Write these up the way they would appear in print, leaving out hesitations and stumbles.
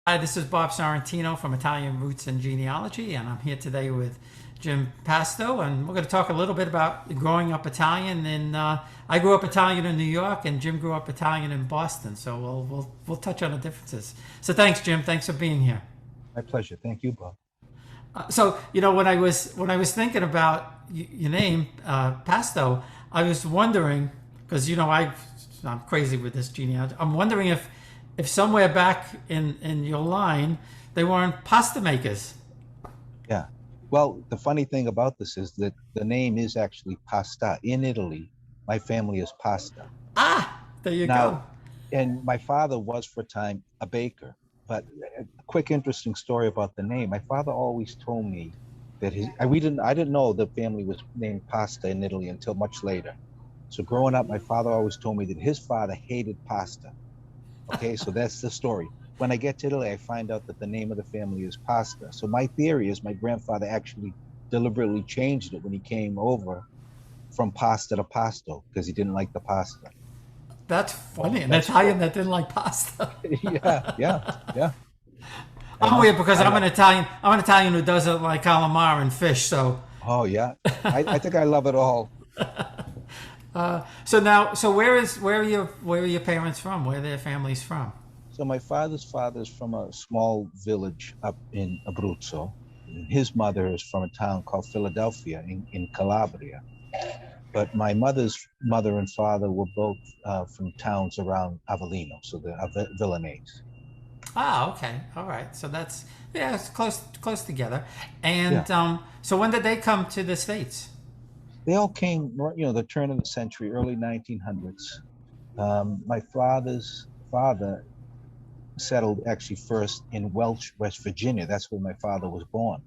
Hi, this is Bob Sorrentino from Italian Roots and Genealogy, and I'm here today with Jim Pasto, and we're going to talk a little bit about growing up Italian. And I grew up Italian in New York, and Jim grew up Italian in Boston. So we'll touch on the differences. So thanks, Jim. Thanks for being here. My pleasure. Thank you, Bob. So when I was thinking about your name, Pasto, I was wondering because I'm crazy with this genealogy. I'm wondering if somewhere back in your line they weren't pasta makers. Yeah. Well, the funny thing about this is that the name is actually pasta. In Italy, my family is pasta. Ah, there you Now, go. and my father was for a time a baker. But a quick interesting story about the name. My father always told me that I didn't know the family was named pasta in Italy until much later. So growing up, my father always told me that his father hated pasta. Okay, so that's the story. When I get to Italy, I find out that the name of the family is Pasta. So my theory is my grandfather actually deliberately changed it when he came over from pasta to pasto because he didn't like the pasta. That's funny. An That's Italian that didn't like pasta. yeah, yeah, yeah. I I'm know. weird because I I'm an love. Italian. I'm an Italian who doesn't like calamari and fish. So Oh yeah, I think I love it all. so where are your parents from? Where are their families from? So my father is from a small village up in Abruzzo. His mother is from a town called Philadelphia in Calabria. But my mother's mother and father were both from towns around Avellino, so the Villanese. Ah, okay, all right. So that's yeah, it's close together. Yeah, And so when did they come to the states? they all came, the turn of the century, early 1900s. My father's father settled actually first in Welch, West Virginia. That's where my father was born.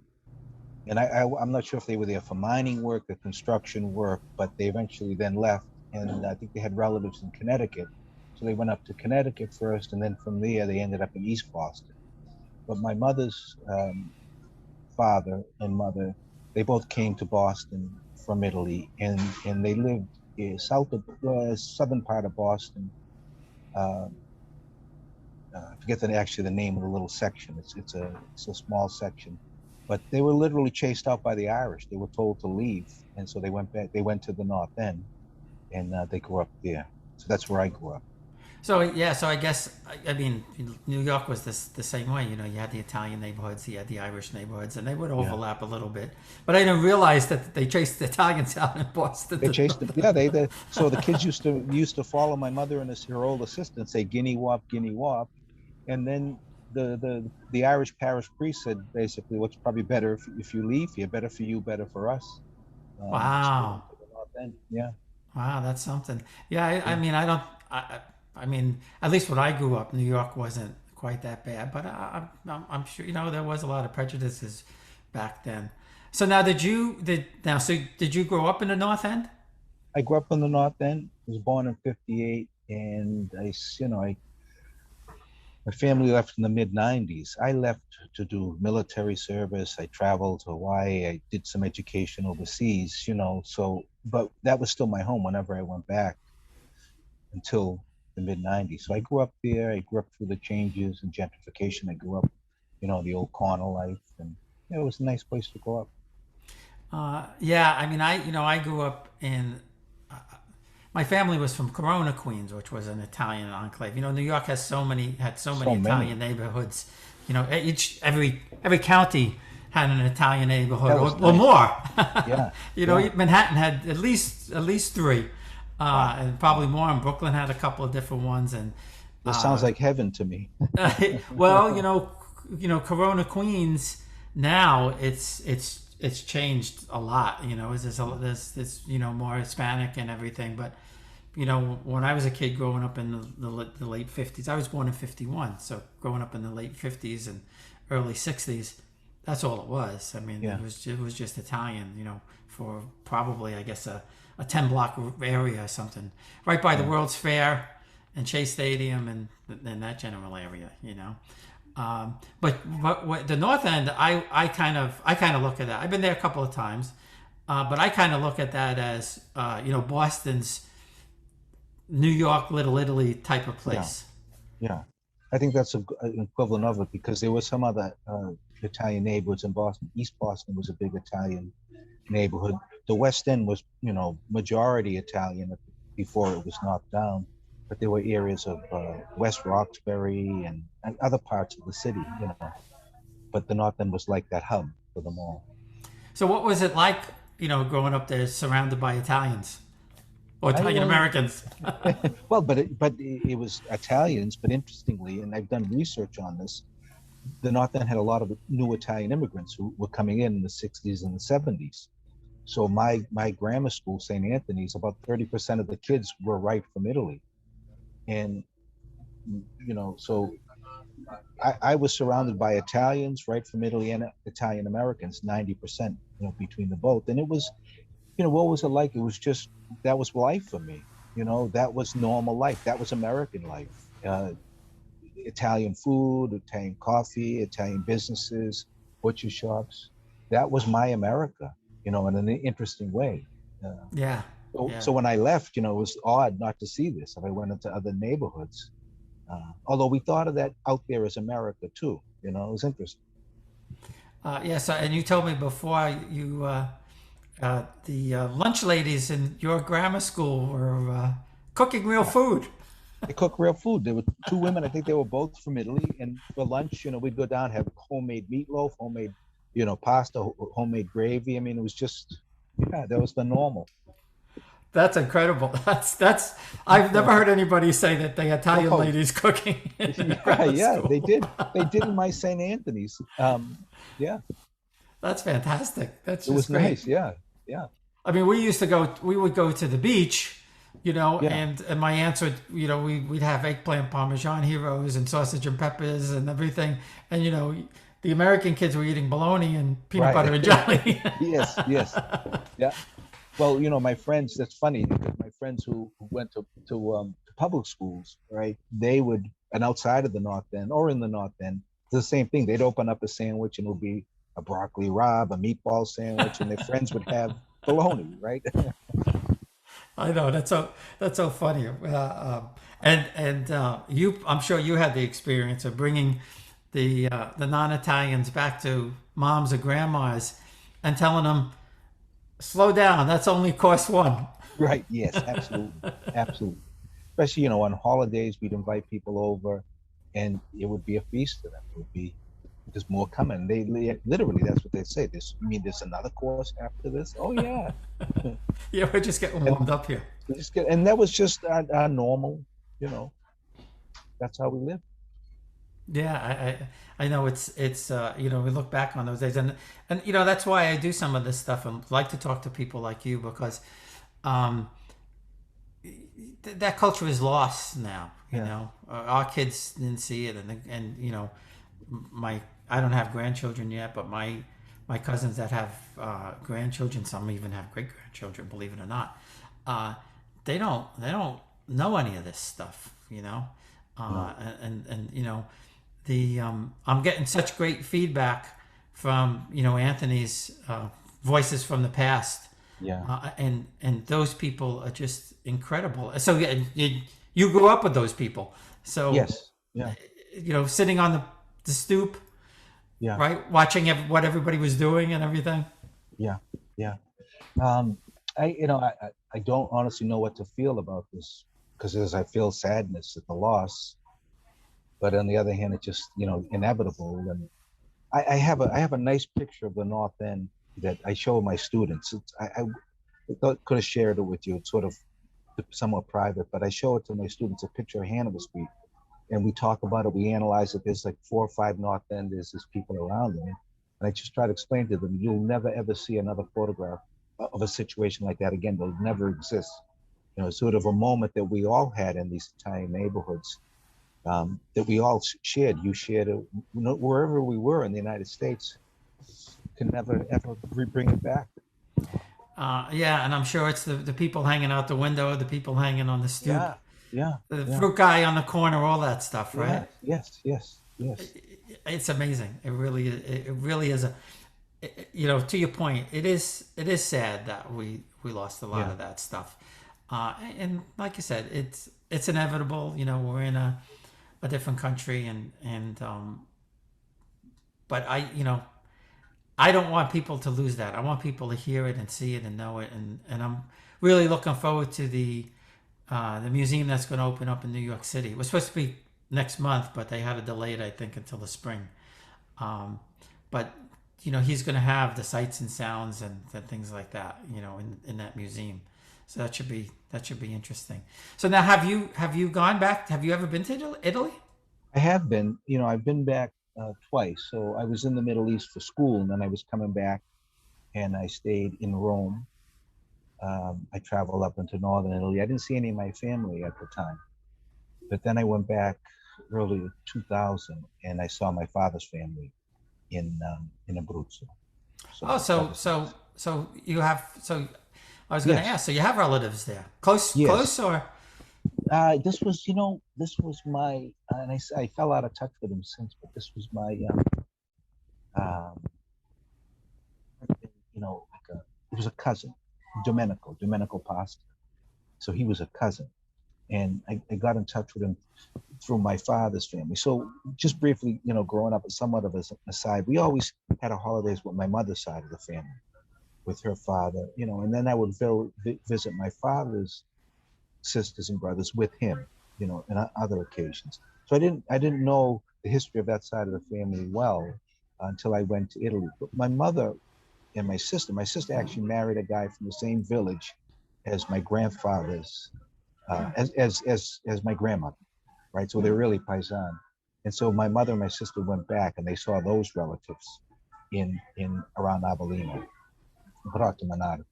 And I'm not sure if they were there for mining work or construction work, but they eventually then left. And I think they had relatives in Connecticut. So they went up to Connecticut first, and then from there they ended up in East Boston. But my mother's father and mother, they both came to Boston from Italy, and they lived south of southern part of Boston. Uh, I forget actually the name of the little section. It's a small section, but they were literally chased out by the Irish. They were told to leave, and so they went back. They went to the North End, and they grew up there. So that's where I grew up. So yeah, so I guess I mean New York was the same way. You had the Italian neighborhoods, you had the Irish neighborhoods, and they would Yeah, overlap a little bit. But I didn't realize that they chased the Italians out in Boston. they chased them. Yeah, so the kids used to follow my mother and her old assistant say Guinea Wop, and then the Irish parish priest said basically, what's probably better if you leave here, better for you, better for us. So they Wow, went to the North End. Yeah, wow, that's something. Yeah, I yeah. mean I don't. I mean at least when I grew up, New York wasn't quite that bad. But I'm sure there was a lot of prejudices back then. So now did you grow up in the North End? I grew up in the North End. Was born in '58, and my family left in the mid '90s. I left to do military service. I traveled to Hawaii. I did some education overseas. So but that was still my home whenever I went back until the mid '90s. So I grew up there. I grew up through the changes and gentrification. I grew up, the old corner life, and it was a nice place to grow up. Yeah, I mean, I grew up in. My family was from Corona, Queens, which was an Italian enclave. New York had so many So Italian many. neighborhoods. Every county had an Italian neighborhood That was or nice. more. Yeah, yeah. Manhattan had at least three, Wow. and probably more. And Brooklyn had a couple of different ones. And That sounds like heaven to me. well, Corona, Queens. Now it's changed a lot. There's more Hispanic and everything. But when I was a kid growing up in the late '50s, I was born in '51. So growing up in the late '50s and early '60s, that's all it was. I mean, Yeah, it was just Italian. For probably I guess a 10 block area or something, right by the yeah, World's Fair and Chase Stadium and that general area. But the North End, I kind of look at that. I've been there a couple of times, but I kind of look at that as Boston's New York, Little Italy type of yeah, place. yeah. I think that's an equivalent of it because there were some other Italian neighborhoods in Boston. East Boston was a big Italian neighborhood. The West End was, majority Italian before it was knocked down. But there were areas of West Roxbury and other parts of the city, But the North End was like that hub for them all. So what was it like, growing up there surrounded by Italians or I Italian learned Americans? well, but it was Italians. But interestingly, and I've done research on this, the North End had a lot of new Italian immigrants who were coming in the '60s and the '70s. So my grammar school, St. Anthony's, about 30% of the kids were right from Italy, and so I was surrounded by Italians right from Italy and Italian Americans, 90%, between the both, and it was, what was it like? It was just that was life for me. That was normal life. That was American life. Italian food, Italian coffee, Italian businesses, butcher shops. That was my America, in an interesting way. Yeah. So, Yeah. so when I left, it was odd not to see this. If I went into other neighborhoods, although we thought of that out there as America too, it was interesting. So, and you told me before the lunch ladies in your grammar school were cooking real food. They cook real food. There were two women. I think they were both from Italy. And for lunch, we'd go down, have homemade meatloaf, homemade, pasta, homemade gravy. I mean, it was just, yeah, that was the normal. That's incredible. That's I've never heard anybody say that the Italian Oh, ladies cooking in yeah, grammar yeah, school. they did. They did in my St. Anthony's. Yeah, That's fantastic. That's it was just great. nice. Yeah, yeah, I mean, we would go to the beach, yeah. and my aunts would, we'd have eggplant parmesan heroes and sausage and peppers and everything. And, the American kids were eating bologna and peanut butter Right. and jelly. Yes, yes. Yeah. Well, my friends, that's funny because my friends who went to public schools, right? They would, and outside of the North End or in the North End, it's the same thing. They'd open up a sandwich and it would be a broccoli rabe, a meatball sandwich, and their friends would have bologna, right? I know that's so funny. I'm sure you had the experience of bringing the non-Italians back to moms or grandmas and telling them, slow down. That's only course one. Right. Yes, absolutely. Absolutely. Especially, on holidays, we'd invite people over and it would be a feast to them. It would be, there's more coming. They literally, that's what they say. You mean there's another course after this? Oh, yeah. Yeah, we're just getting And warmed up here. and that was just our normal, that's how we live. Yeah, I know it's we look back on those days, and that's why I do some of this stuff and like to talk to people like you because um, that culture is lost now. Yeah. Our kids didn't see it, and my I don't have grandchildren yet, but my cousins that have grandchildren, some even have great grandchildren, believe it or not, uh, they don't know any of this stuff. No. And the I'm getting such great feedback from Anthony's voices from the past, Yeah. and those people are just incredible. So yeah, you grew up with those people, so Yes. Yeah. sitting on the stoop, Yeah. right, watching what everybody was doing and everything. Yeah. Yeah. Um, I don't honestly know what to feel about this because as I feel sadness at the loss, but on the other hand, it's just inevitable. And I have a nice picture of the North End that I show my students. I thought could have shared it with you. It's sort of somewhat private, but I show it to my students, a picture of Hanover Street, and we talk about it. We analyze it. There's like 4 or 5 North Enders. There's people around them, and I just try to explain to them, you'll never ever see another photograph of a situation like that again. They'll never exist. Sort of a moment that we all had in these Italian neighborhoods, that we all shared. You shared it wherever we were in the United States. Can never ever bring it back. Yeah, and I'm sure it's the people hanging out the window, the people hanging on the stoop, Yeah, yeah, the yeah, fruit guy on the corner, all that stuff, right? yes, yes, yes, yes. It's amazing. It really is to your point, it is sad that we lost a lot Yeah, of that stuff. And like you said, it's inevitable. We're in a different country, and but I don't want people to lose that. I want people to hear it and see it and know it, and I'm really looking forward to the museum that's going to open up in New York City. It was supposed to be next month, but they had to delay it, I think, until the spring. But he's going to have the sights and sounds and things like that, in that museum. So that should be interesting. So now, have you gone back? Have you ever been to Italy? I have been, I've been back twice. So I was in the Middle East for school, and then I was coming back, and I stayed in Rome. I traveled up into northern Italy. I didn't see any of my family at the time, but then I went back early 2000, and I saw my father's family in Abruzzo. Oh, So that so was so nice. so you have so. I was going to Yes, ask. So you have relatives there, close, yes. or? This was my, and I fell out of touch with him since, but this was my, um, it was a cousin, Domenico Pasta. So he was a cousin, and I got in touch with him through my father's family. So just briefly, growing up, somewhat of as an aside, we always had our holidays with my mother's side of the family, with her father, and then I would visit my father's sisters and brothers with him, and on other occasions. So I didn't know the history of that side of the family well until I went to Italy. But my mother and my sister actually married a guy from the same village as my grandfather's, as my grandmother, right? So they're really paisan. And so my mother and my sister went back, and they saw those relatives in around Avellino, Manado.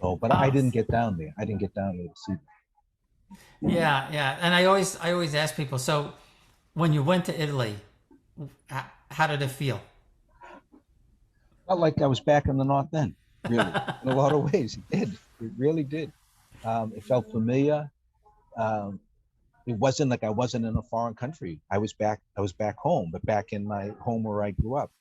So, but I Oh, didn't get down there. I didn't get down there to see them. yeah, yeah. And I always ask people. So when you went to Italy, how did it feel? Felt like I was back in the North End, really, in a lot of ways. It did. It really did. It felt familiar. Um, it wasn't like I wasn't in a foreign country. I was back. I was back home, but back in my home where I grew up.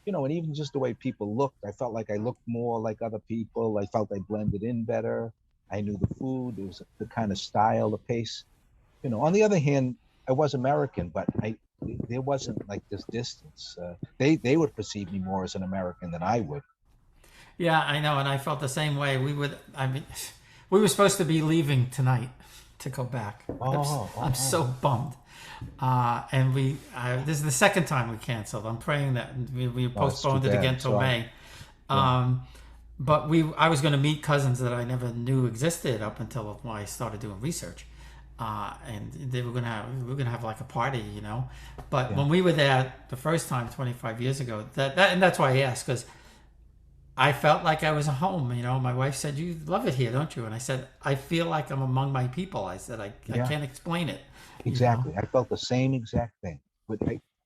And even just the way people looked, I felt like I looked more like other people. I felt I blended in better. I knew the food. It was the kind of style, the pace. On the other hand, I was American, but there wasn't like this distance. They would perceive me more as an American than I would. Yeah, I know, and I felt the same way. I mean, we were supposed to be leaving tonight to go back. I'm, Oh, I'm oh, so oh. bummed. And this is the second time we canceled. I'm praying that we Oh, it's too postponed it bad. again I'm till sorry. May. Yeah, Um, but I was going to meet cousins that I never knew existed up until I started doing research. And we were gonna have like a party. But yeah, when we were there the first time 25 years ago, and that's why I asked, because I felt like I was at home. My wife said, "You love it here, don't you?" And I said, "I feel like I'm among my people." I said, "I yeah. can't explain it." You know. Exactly. I felt the same exact thing. But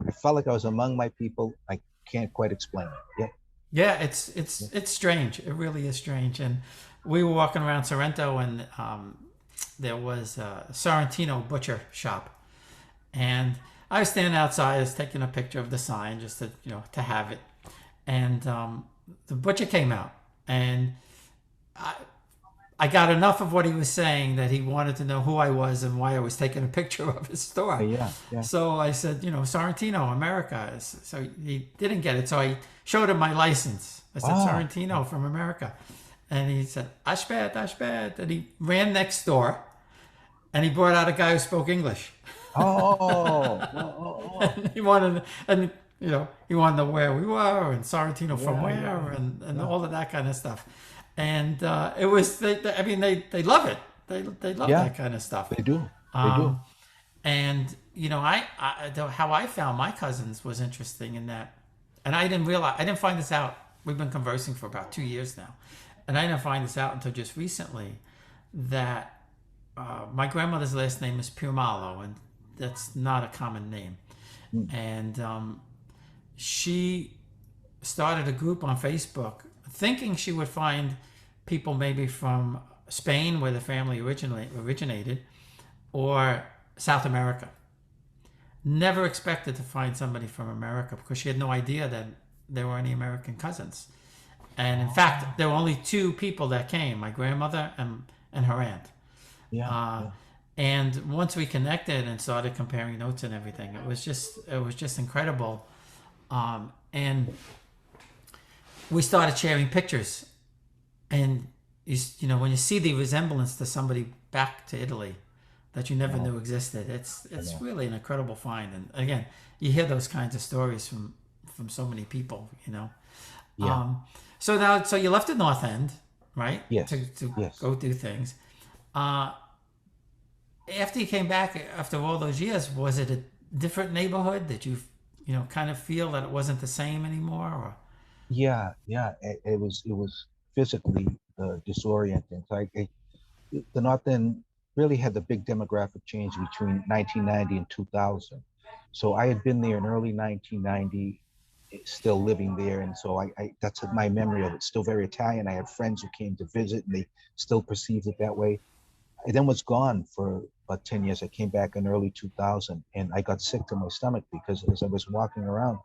I felt like I was among my people. I can't quite explain it. Yeah, Yeah, it's yeah. it's it's strange. It really is strange. And we were walking around Sorrento, and there was a Sorrentino butcher shop, and I was standing outside, I was taking a picture of the sign just to have it, and the butcher came out, and I got enough of what he was saying that he wanted to know who I was and why I was taking a picture of his store. Yeah, yeah. So I said, Sorrentino, America. So he didn't get it. So I showed him my license. I said, Ah, Sorrentino from America. And he said, Ashbad, Ashbad. And he ran next door, and he brought out a guy who spoke English. oh, oh, oh, oh. And he wanted to know where we were, and Sorrentino from Yeah, where, yeah, yeah, and yeah, all of that kind of stuff. And it was, I mean, they love it. They love yeah. that kind of stuff. They do. They do. Um, and how I found my cousins was interesting in that, and I didn't find this out. We've been conversing for about 2 years now, and I didn't find this out until just recently that my grandmother's last name is Pirmalo, and that's not a common name. Mm, And she started a group on Facebook thinking she would find people maybe from Spain, where the family originated, or South America. Never expected to find somebody from America, because she had no idea that there were any American cousins. And in oh, fact, there were only two people that came: my grandmother and her aunt. yeah, Uh, yeah. And once we connected and started comparing notes and everything, it was just incredible. And we started sharing pictures, and when you see the resemblance to somebody back to Italy that you never Wow. knew existed, it's Yeah. really an incredible find. And again, you hear those kinds of stories from so many people. Yeah. So you left the North End, right, Yes. to Yes. go do things. Uh, After you came back after all those years, was it a different neighborhood? Did you kind of feel that it wasn't the same anymore? Or Yeah. Yeah. It was physically disorienting. The North End really had the big demographic change between 1990 and 2000. So I had been there in early 1990, still living there, and so I that's my memory of it. Still very Italian. I had friends who came to visit, and they still perceived it that way. I then was gone for about 10 years. I came back in early 2000, and I got sick to my stomach because as I was walking around,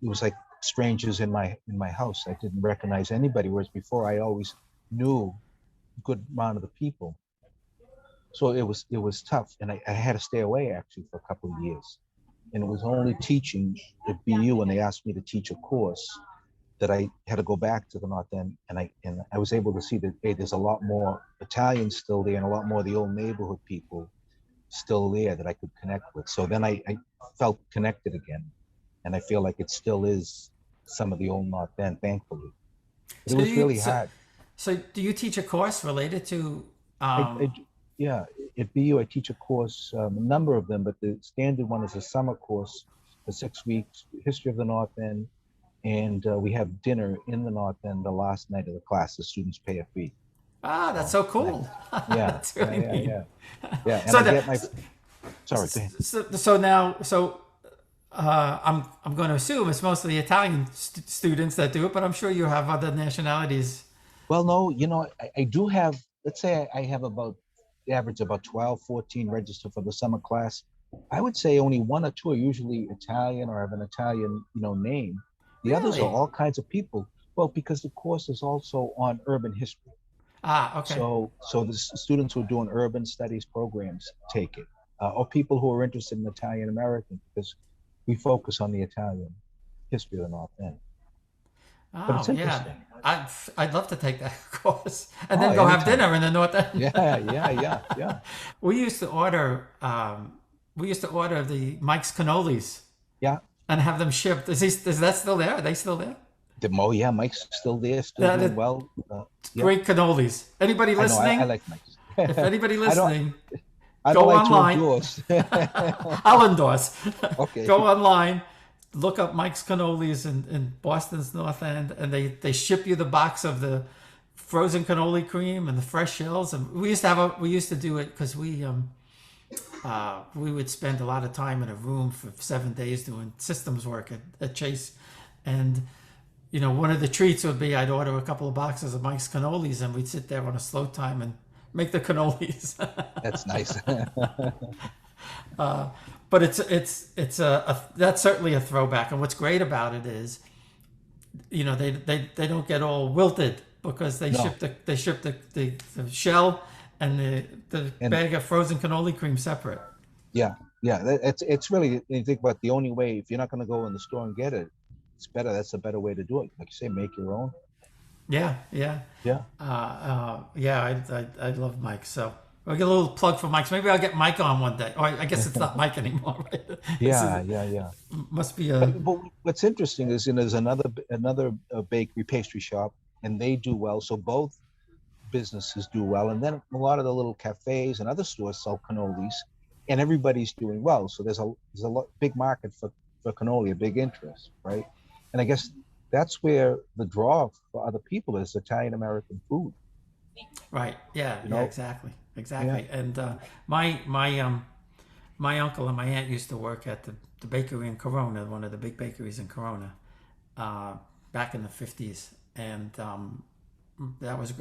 it was like strangers in my house. I didn't recognize anybody, whereas before I always knew a good amount of the people. So it was tough, and I had to stay away actually for a couple of years. And it was only teaching at BU when they asked me to teach a course that I had to go back to the North End, and I was able to see that, hey, there's a lot more Italians still there and a lot more of the old neighborhood people still there that I could connect with. So then I felt connected again, and I feel like it still is some of the old North End, thankfully. But it so do was you really so, hard. so do you teach a course related to? I yeah, at BU I teach a course, a number of them, but the standard one is a summer course for 6 weeks, history of the North End, and we have dinner in the North End the last night of the class. The students pay a fee. That's So so and I, cool. yeah, That's yeah, really yeah, neat. yeah, yeah, and So I the, get my. Sorry, go ahead. so now I'm going to assume it's mostly Italian students that do it, but I'm sure you have other nationalities. Well, no, I do have. Let's say I have about the average about 12, 14 registered for the summer class. I would say only one or two are usually Italian or have an Italian, name. The others are Really? all kinds of people. Well, because the course is also on urban history. Okay. So the students who are doing urban studies programs take it, or people who are interested in Italian American, because we focus on the Italian history of the North End. But it's Oh yeah, interesting. I'd love to take that course and Oh, then go have anytime. dinner in the North End. Yeah, yeah, yeah, yeah, we used to order the Mike's cannolis yeah. and have them shipped. Is that still there? Are they still there? Yeah, Mike's still there, still That is doing well. Yeah, great cannolis. Anybody I know. I listening? like Mike's. If anybody I don't. listening, I don't go like to online. endorse. I'll endorse. Okay. Go online, look up Mike's cannolis in Boston's North End, and they ship you the box of the frozen cannoli cream and the fresh shells. And we used to do it because we would spend a lot of time in a room for 7 days doing systems work at Chase, and one of the treats would be I'd order a couple of boxes of Mike's cannolis, and we'd sit there on a slow time and make the cannolis. That's nice. But it's that's certainly a throwback. And what's great about it is, they don't get all wilted because they No, ship the shell and the and bag of frozen cannoli cream separate. yeah, yeah. It's really, you think about the only way, if you're not going to go in the store and get it, it's better. That's a better way to do it. Like you say, make your own. Yeah, yeah, Yeah. yeah. I love Mike. So I'll get a little plug for Mike's. Maybe I'll get Mike on one day. Or I guess it's not Mike anymore, right? This Yeah, is yeah, yeah. must be But what's interesting is, there's another bakery pastry shop, and they do well. So both businesses do well, and then a lot of the little cafes and other stores sell cannolis, and everybody's doing well. So there's a big market for cannoli, a big interest, right? And I guess that's where the draw for other people is Italian American food. right. Yeah, You yeah. know? Exactly, Yeah. exactly. And my uncle and my aunt used to work at the bakery in Corona, one of the big bakeries in Corona, uh, back in the 50s. And that was,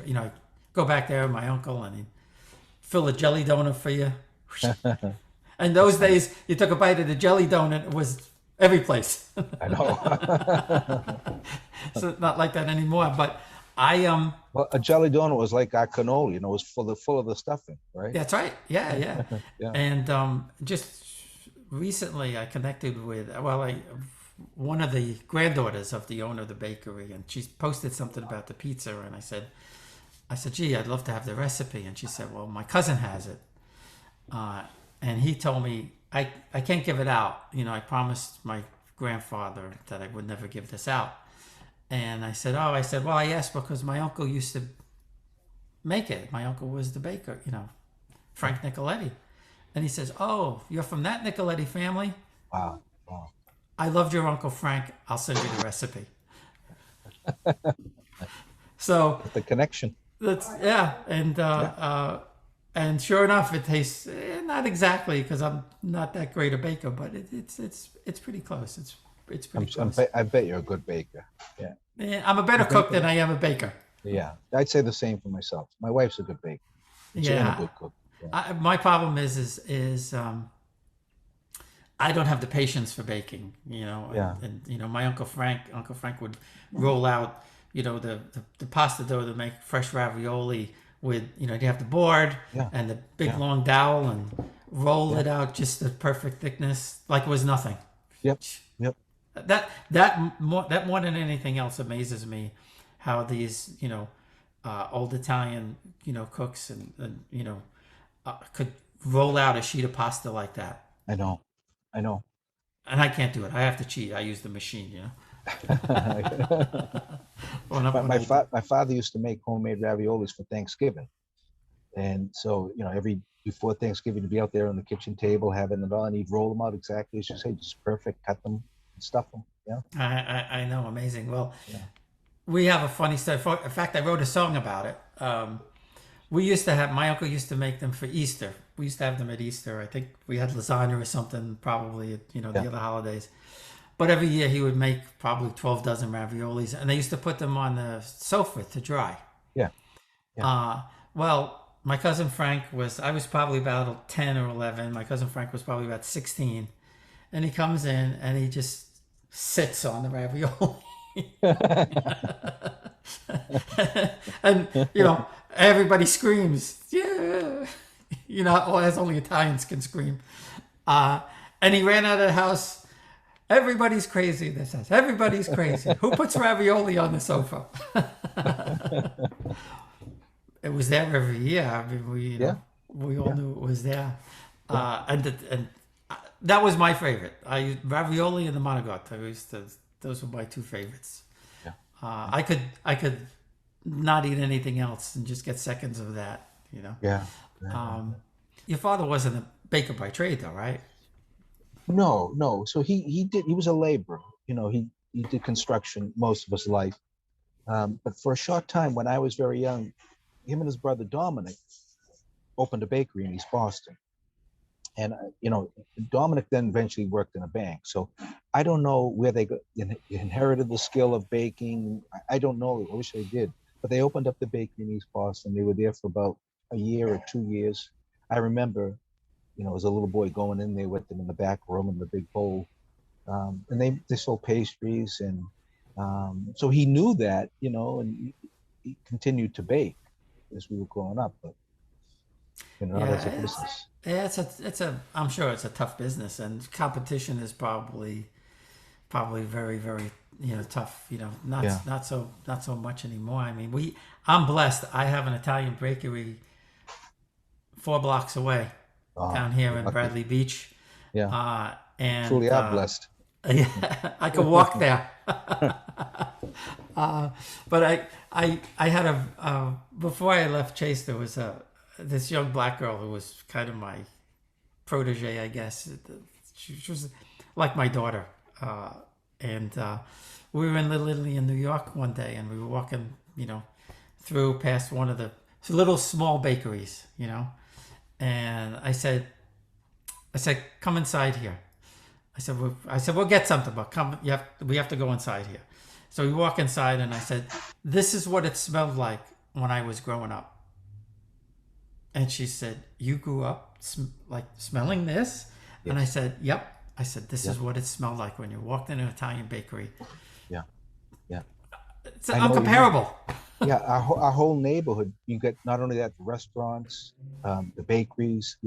go back there with my uncle and he'd fill a jelly donut for you. And those That's nice. days, you took a bite of the jelly donut, it was every place. I know. So not like that anymore. But I Well, a jelly donut was like our cannoli, it was full of the stuffing, right? That's right. Yeah, yeah. Yeah. And just recently, I connected with one of the granddaughters of the owner of the bakery, and she posted something about the pizza, and I said, gee, I'd love to have the recipe, and she said, well, my cousin has it, and he told me I can't give it out. I promised my grandfather that I would never give this out, and I said, well, I asked because my uncle used to make it. My uncle was the baker, Frank Nicoletti. And he says, oh, you're from that Nicoletti family? Wow. Wow. I loved your Uncle Frank. I'll send you the recipe. So The connection. that's, yeah. And sure enough, it tastes not exactly, because I'm not that great a baker, but it's pretty close. It's pretty close. I bet you're a good baker. Yeah. I'm a better cook than I am a baker. Yeah. I'd say the same for myself. My wife's a good baker. She's a good cook. Yeah. My problem is I don't have the patience for baking, Yeah. and my Uncle Frank would roll out, the pasta dough to make fresh ravioli with, you have the board and the big long dowel and roll it out just the perfect thickness, like it was nothing. Yep. Yep. That more than anything else amazes me, how these, old Italian, cooks and could roll out a sheet of pasta like that. I know. And I can't do it. I have to cheat. I use the machine, My father used to make homemade raviolis for Thanksgiving. And so, before Thanksgiving, to be out there on the kitchen table, having it on, he'd roll them out exactly as you say, just perfect, cut them and stuff them. Yeah. I know. Amazing. Well, we have a funny story. In fact, I wrote a song about it. My uncle used to make them for Easter. We used to have them at Easter. I think we had lasagna or something, probably at, the other holidays. But every year he would make probably 12 dozen raviolis, and they used to put them on the sofa to dry. Yeah. Well, my cousin Frank I was probably about 10 or 11. My cousin Frank was probably about 16. And he comes in and he just sits on the ravioli. And, everybody screams, yeah. As only Italians can scream. And he ran out of the house. Everybody's crazy in this house. Everybody's crazy. Who puts ravioli on the sofa? It was there every year. I mean, we all knew it was there. And that was my favorite. I used ravioli and the manigotti. Those were my two favorites. Yeah. I could not eat anything else and just get seconds of that. Yeah. Your father wasn't a baker by trade, though, right? No. So he was a laborer. He did construction most of his life. But for a short time, when I was very young, him and his brother Dominic opened a bakery in East Boston. And Dominic then eventually worked in a bank. So I don't know where they inherited the skill of baking. I don't know. I wish they did. But they opened up the bakery in East Boston. They were there for about a year or 2 years. I remember, as a little boy going in there with them in the back room in the big bowl. And they sold pastries. And so he knew that, and he continued to bake as we were growing up. But, that's a business. Yeah, I'm sure it's a tough business, and competition is probably very, very, tough, not so much anymore. I mean, I'm blessed. I have an Italian bakery 4 blocks away down here in Bradley Beach. Yeah. And truly are blessed. Yeah, I could walk there. But I had before I left Chase, there was this young black girl who was kind of my protege, I guess. She was like my daughter. And we were in Little Italy in New York one day, and we were walking, through past one of the little small bakeries, and I said, come inside here. I said, we'll get something, but we have to go inside here. So we walk inside, and I said, this is what it smelled like when I was growing up. And she said, you grew up smelling this? Yes. And I said, yep. I said, this is what it smelled like when you walked in an Italian bakery. Yeah. It's uncomparable. Yeah, our whole neighborhood. You get not only that, the restaurants, the bakeries.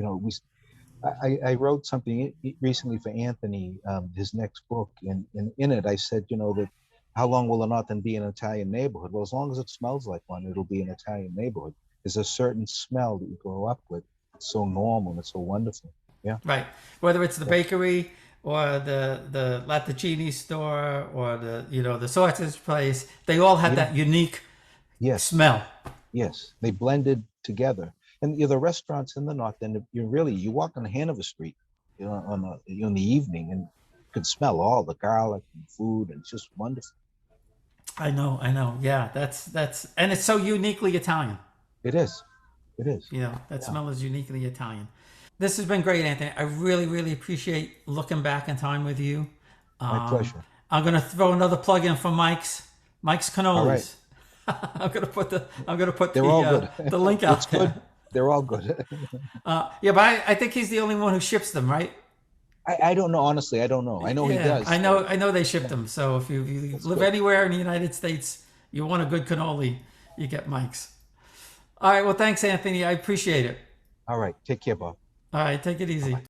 I wrote something recently for Anthony, his next book, and in it I said, that how long will the Northern be an Italian neighborhood? Well, as long as it smells like one, it'll be an Italian neighborhood. There's a certain smell that you grow up with. It's so normal and it's so wonderful. Yeah, Right. Whether it's the yeah, bakery or the latticini store or the sausage place, they all had yeah, that unique yes, smell. yes. They blended together. And the restaurants in the North End, you walk on Hanover Street, in the evening, and you can smell all the garlic and food, and it's just wonderful. I know, I know. Yeah, that's and it's so uniquely Italian. It is. It is. That Yeah, smell is uniquely Italian. This has been great, Anthony. I really, really appreciate looking back in time with you. my Um, pleasure. I'm gonna throw another plug in for Mike's All right. cannolis. I'm gonna put They're all good. the link It's out good. there. They're all good. Yeah, but I think he's the only one who ships them, right? I don't know. Honestly, I don't know. I know he Yeah, does. I know they ship Yeah, them. So if you that's live good. anywhere in the United States, you want a good cannoli, you get Mike's. All right. Well, thanks, Anthony. I appreciate it. All right. Take care, Bob. All right. Take it Bye easy. bye.